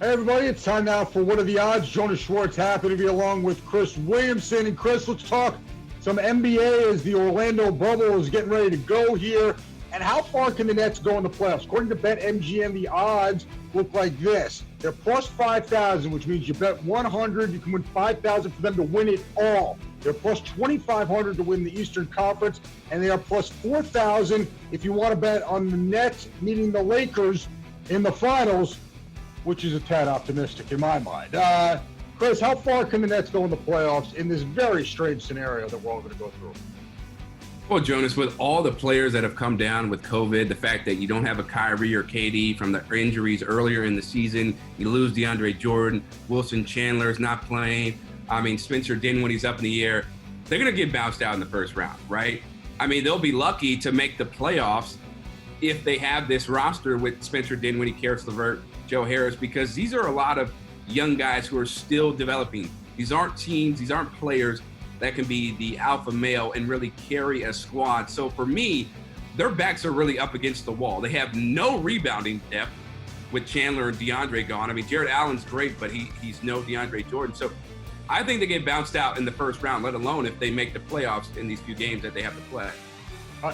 Hey everybody, it's time now for What Are the Odds? Jonas Schwartz, happy to be along with Chris Williamson. And Chris, let's talk some NBA as the Orlando bubble is getting ready to go here. And how far can the Nets go in the playoffs? According to BetMGM, the odds look like this. They're plus 5,000, which means you bet 100, you can win 5,000 for them to win it all. They're plus 2,500 to win the Eastern Conference, and they are plus 4,000 if you want to bet on the Nets meeting the Lakers in the finals, which is a tad optimistic in my mind. Chris, how far can the Nets go in the playoffs in this very strange scenario that we're all going to go through? Well, Jonas, with all the players that have come down with COVID, the fact that you don't have a Kyrie or KD from the injuries earlier in the season, you lose DeAndre Jordan, Wilson Chandler is not playing. I mean, Spencer Dinwiddie's up in the air. They're going to get bounced out in the first round, right? I mean, they'll be lucky to make the playoffs if they have this roster with Spencer Dinwiddie, Karis LeVert, Joe Harris, because these are a lot of young guys who are still developing. These aren't teams, these aren't players that can be the alpha male and really carry a squad. So for me, their backs are really up against the wall. They have no rebounding depth with Chandler and DeAndre gone. I mean, Jared Allen's great, but he's no DeAndre Jordan. So I think they get bounced out in the first round, let alone if they make the playoffs in these few games that they have to play.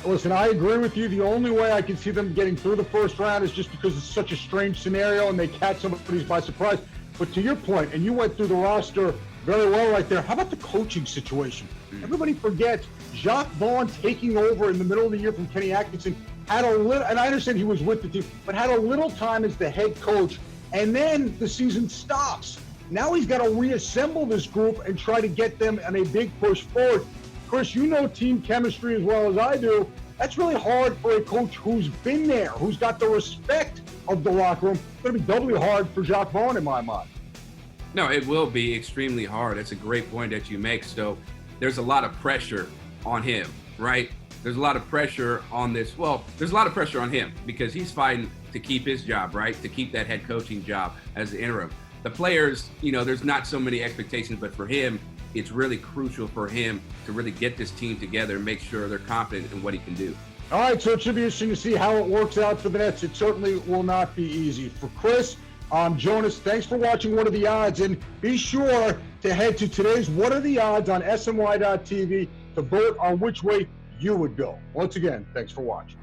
Listen, I agree with you. The only way I can see them getting through the first round is just because it's such a strange scenario and they catch somebody by surprise. But to your point, and you went through the roster very well right there, how about the coaching situation? Everybody forgets Jacques Vaughn taking over in the middle of the year from Kenny Atkinson had a little, and I understand he was with the team, but had a little time as the head coach, and then the season stops. Now he's got to reassemble this group and try to get them on a big push forward. Chris, you know team chemistry as well as I do. That's really hard for a coach who's been there, who's got the respect of the locker room. It's going to be doubly hard for Jacques Vaughn in my mind. No, it will be extremely hard. It's a great point that you make. So there's a lot of pressure on him, right? There's a lot of pressure on this. Well, there's a lot of pressure on him because he's fighting to keep his job, right? To keep that head coaching job as the interim. The players, you know, there's not so many expectations, but for him, it's really crucial for him to really get this team together and make sure they're confident in what he can do. All right, so it should be interesting to see how it works out for the Nets. It certainly will not be easy. For Chris, I'm Jonas. Thanks for watching What Are the Odds? And be sure to head to today's What Are the Odds on SNY.TV to vote on which way you would go. Once again, thanks for watching.